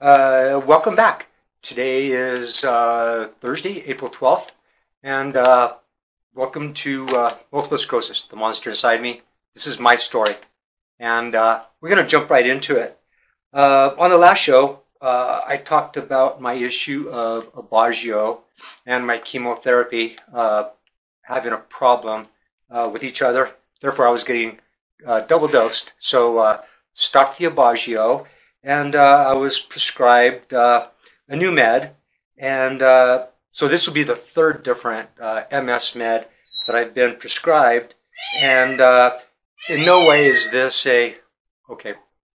Welcome back. Today is Thursday, April 12th, and welcome to Multiple Sclerosis, the monster inside me. This is my story, and we're going to jump right into it. On the last show, I talked about my issue of Aubagio and my chemotherapy having a problem with each other. Therefore, I was getting double dosed. So stopped the Aubagio, and I was prescribed a new med. And so this will be the third different MS med that I've been prescribed. And in no way is this okay,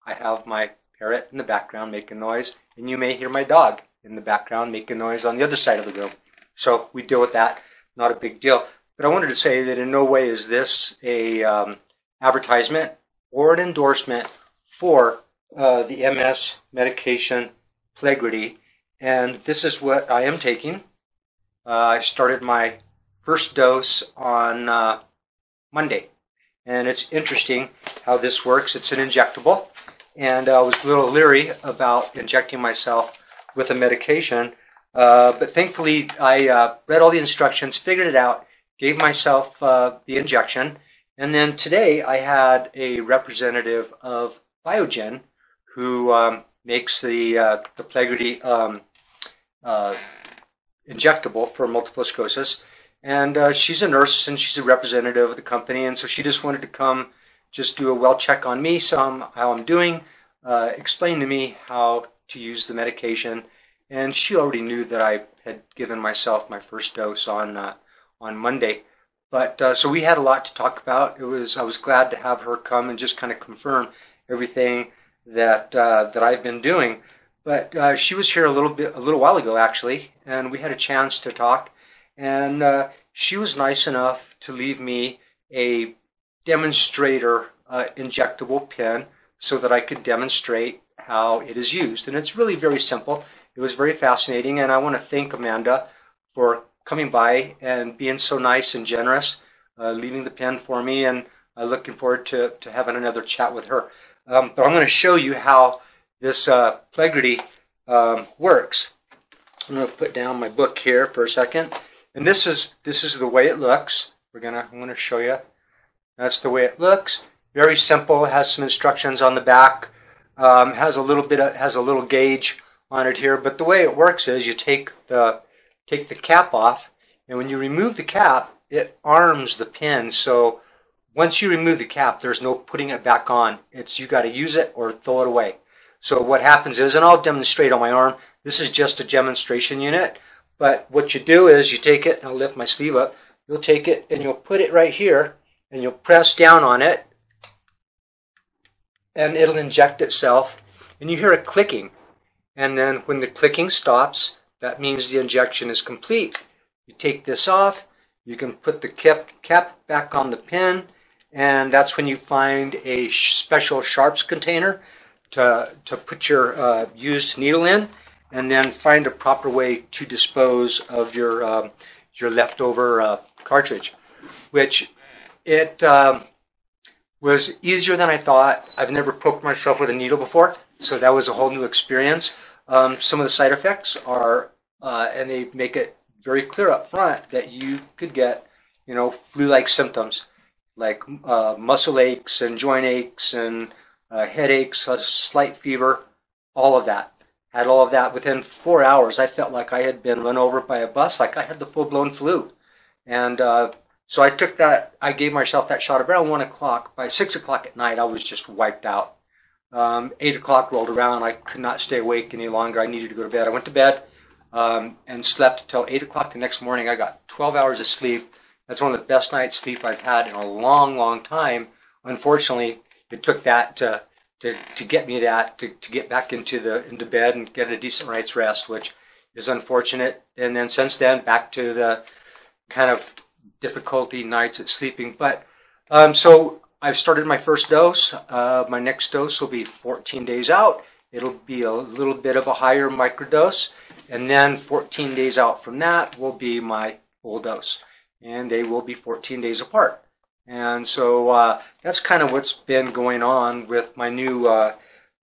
I have my parrot in the background making noise, and you may hear my dog in the background making noise on the other side of the room. So we deal with that, not a big deal. But I wanted to say that in no way is this a advertisement or an endorsement for the MS medication Plegridy. And this is what I am taking. I started my first dose on Monday. And it's interesting how this works. It's an injectable. And I was a little leery about injecting myself with a medication. But thankfully, I read all the instructions, figured it out, gave myself the injection. And then today I had a representative of Biogen who makes the Plegridy injectable for multiple sclerosis. And she's a nurse and she's a representative of the company. And so she just wanted to come just do a well check on me, how I'm doing, explain to me how to use the medication. And she already knew that I had given myself my first dose on Monday. But so we had a lot to talk about. I was glad to have her come and just kind of confirm everything that I've been doing. But she was here a little while ago actually, and we had a chance to talk. And she was nice enough to leave me a demonstrator injectable pen so that I could demonstrate how it is used. And it's really very simple. It was very fascinating, and I want to thank Amanda for coming by and being so nice and generous, leaving the pen for me, and looking forward to having another chat with her. But I'm going to show you how this Plegridy works. I'm going to put down my book here for a second, and this is the way it looks. I'm going to show you. That's the way it looks. Very simple. It has some instructions on the back. Has a little gauge on it here. But the way it works is you take the cap off, and when you remove the cap, it arms the pen. So once you remove the cap, there's no putting it back on. You got to use it or throw it away. So what happens is, and I'll demonstrate on my arm, this is just a demonstration unit, but what you do is you take it, and I'll lift my sleeve up, you'll take it and you'll put it right here, and you'll press down on it, and it'll inject itself, and you hear it clicking. And then when the clicking stops, that means the injection is complete. You take this off, you can put the cap back on the pen, and that's when you find a special sharps container to put your used needle in, and then find a proper way to dispose of your leftover cartridge, which it was easier than I thought. I've never poked myself with a needle before, so that was a whole new experience. Some of the side effects are, and they make it very clear up front that you could get, flu-like symptoms like muscle aches and joint aches and headaches, a slight fever, all of that. Had all of that within 4 hours. I felt like I had been run over by a bus, like I had the full-blown flu. And so I took that, I gave myself that shot around 1 o'clock. By 6 o'clock at night, I was just wiped out. 8 o'clock rolled around. I could not stay awake any longer. I needed to go to bed. I went to bed and slept till 8 o'clock the next morning. I got 12 hours of sleep. That's one of the best night's sleep I've had in a long, long time. Unfortunately, it took that to get me to get back into bed and get a decent night's rest, which is unfortunate. And then since then, back to the kind of difficulty nights at sleeping. But so I've started my first dose. My next dose will be 14 days out. It'll be a little bit of a higher microdose, and then 14 days out from that will be my full dose, and they will be 14 days apart. And so that's kind of what's been going on with my new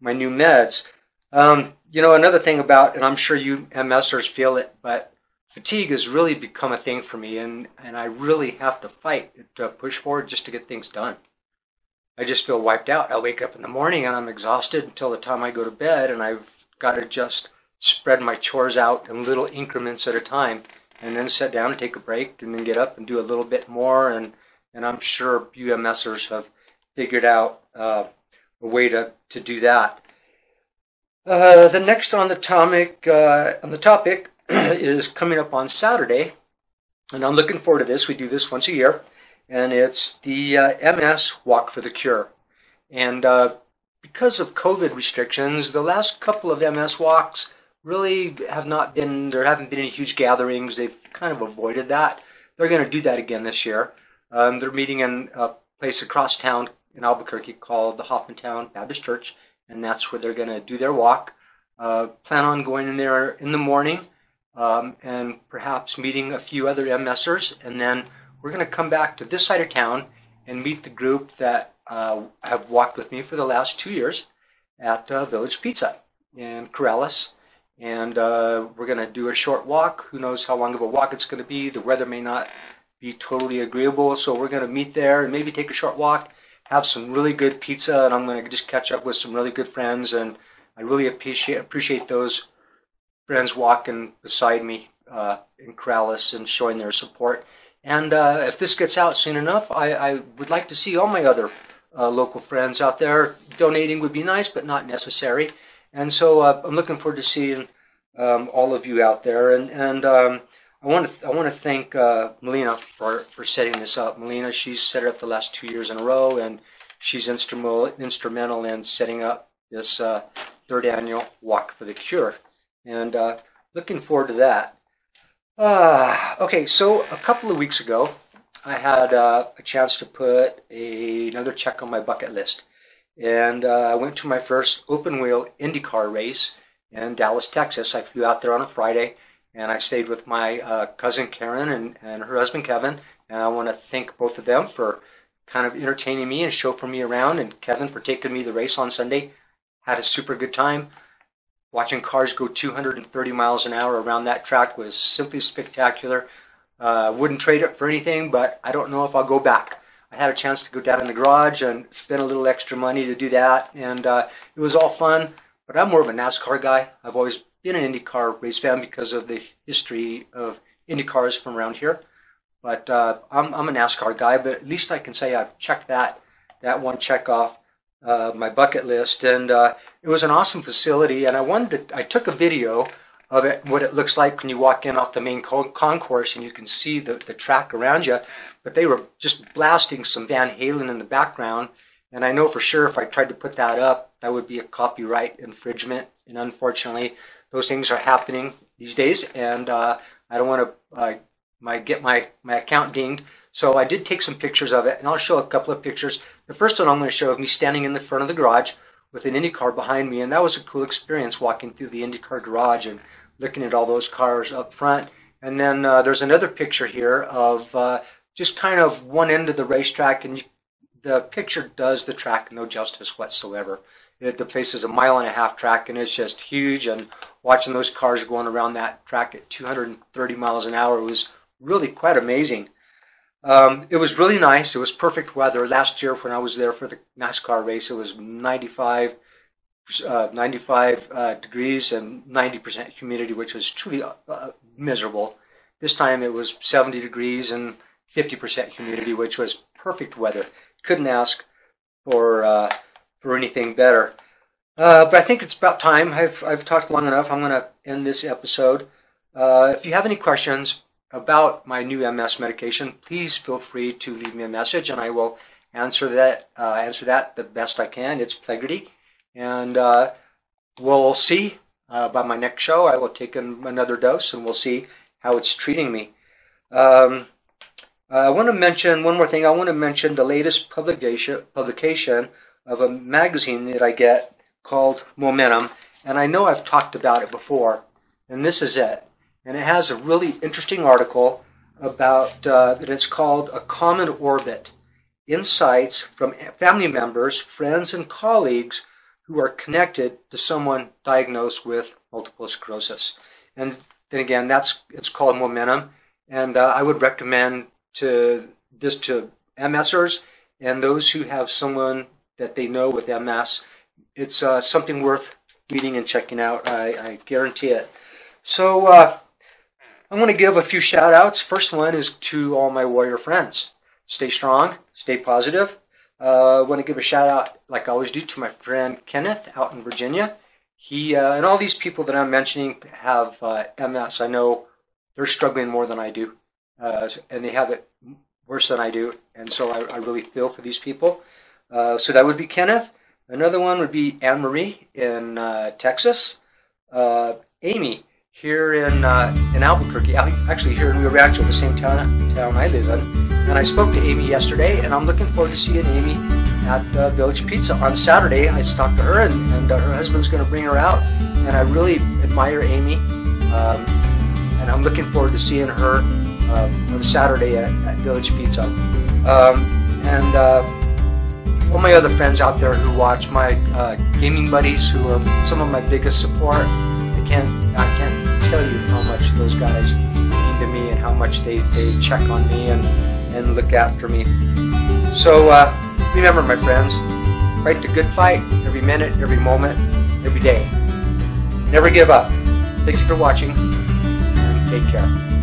meds. Another thing about, and I'm sure you MSers feel it, but fatigue has really become a thing for me, and I really have to fight to push forward just to get things done. I just feel wiped out. I wake up in the morning and I'm exhausted until the time I go to bed, and I've got to just spread my chores out in little increments at a time, and then sit down and take a break, and then get up and do a little bit more. And I'm sure you MSers have figured out a way to do that. The next on the topic is coming up on Saturday, and I'm looking forward to this. We do this once a year, and it's the MS Walk for the Cure. And because of COVID restrictions, the last couple of MS walks really have not been, there haven't been any huge gatherings. They've kind of avoided that. They're going to do that again this year. They're meeting in a place across town in Albuquerque called the Hoffmantown Baptist Church, and that's where they're going to do their walk. Plan on going in there in the morning and perhaps meeting a few other MSers, and then we're going to come back to this side of town and meet the group that have walked with me for the last 2 years at Village Pizza in Corrales. And we're going to do a short walk. Who knows how long of a walk it's going to be. The weather may not be totally agreeable, so we're going to meet there and maybe take a short walk, have some really good pizza, and I'm going to just catch up with some really good friends. And I really appreciate those friends walking beside me in Corrales and showing their support. And if this gets out soon enough, I would like to see all my other local friends out there. Donating would be nice, but not necessary. And so I'm looking forward to seeing all of you out there. And I want to thank Melina for setting this up. Melina, she's set it up the last 2 years in a row, and she's instrumental in setting up this third annual Walk for the Cure. And looking forward to that. Okay, so a couple of weeks ago, I had a chance to put another check on my bucket list. And I went to my first open-wheel IndyCar race in Dallas, Texas. I flew out there on a Friday, and I stayed with my cousin Karen and her husband Kevin. And I want to thank both of them for kind of entertaining me and chauffeuring me around, and Kevin for taking me the race on Sunday. Had a super good time. Watching cars go 230 miles an hour around that track was simply spectacular. Wouldn't trade it for anything, but I don't know if I'll go back. I had a chance to go down in the garage and spend a little extra money to do that, and it was all fun. But I'm more of a NASCAR guy. I've always been an IndyCar race fan because of the history of IndyCars from around here. But I'm a NASCAR guy, but at least I can say I've checked that one check off my bucket list. And it was an awesome facility, and I took a video of it, what it looks like when you walk in off the main concourse and you can see the track around you. But they were just blasting some Van Halen in the background, and I know for sure if I tried to put that up, that would be a copyright infringement, and unfortunately those things are happening these days, and I don't want to get my account dinged. So I did take some pictures of it, and I'll show a couple of pictures. The first one I'm going to show of me standing in the front of the garage with an IndyCar behind me, and that was a cool experience walking through the IndyCar garage and looking at all those cars up front. And then there's another picture here of just kind of one end of the racetrack, and the picture does the track no justice whatsoever. The place is a 1.5 mile track, and it's just huge, and watching those cars going around that track at 230 miles an hour was really quite amazing. It was really nice. It was perfect weather. Last year when I was there for the NASCAR race, it was 95 degrees and 90% humidity, which was truly miserable. This time it was 70 degrees and 50% humidity, which was perfect weather. Couldn't ask for anything better. But I think it's about time. I've talked long enough. I'm going to end this episode. If you have any questions about my new MS medication, please feel free to leave me a message, and I will answer that the best I can. It's Plegridy, and we'll see. By my next show, I will take another dose, and we'll see how it's treating me. I want to mention one more thing. I want to mention the latest publication of a magazine that I get called Momentum, and I know I've talked about it before, and this is it. And it has a really interesting article about that it's called A Common Orbit, Insights from Family Members, Friends, and Colleagues who are connected to someone diagnosed with multiple sclerosis. And then again, it's called momentum. And I would recommend this to MSers and those who have someone that they know with MS. It's something worth reading and checking out. I guarantee it. So I'm going to give a few shout outs. First one is to all my warrior friends. Stay strong, stay positive. I want to give a shout out, like I always do, to my friend Kenneth out in Virginia. He and all these people that I'm mentioning have MS. I know they're struggling more than I do, and they have it worse than I do, and so I really feel for these people. So that would be Kenneth. Another one would be Anne Marie in Texas. Amy here in Albuquerque, actually here in Rio Rancho, the same town I live in. And I spoke to Amy yesterday, and I'm looking forward to seeing Amy at Village Pizza on Saturday. I talked to her, and her husband's going to bring her out. And I really admire Amy, and I'm looking forward to seeing her on Saturday at Village Pizza. And all my other friends out there who watch, my gaming buddies, who are some of my biggest support. I can't tell you how much those guys mean to me and how much they check on me and look after me. So remember, my friends, fight the good fight every minute, every moment, every day. Never give up. Thank you for watching, and take care.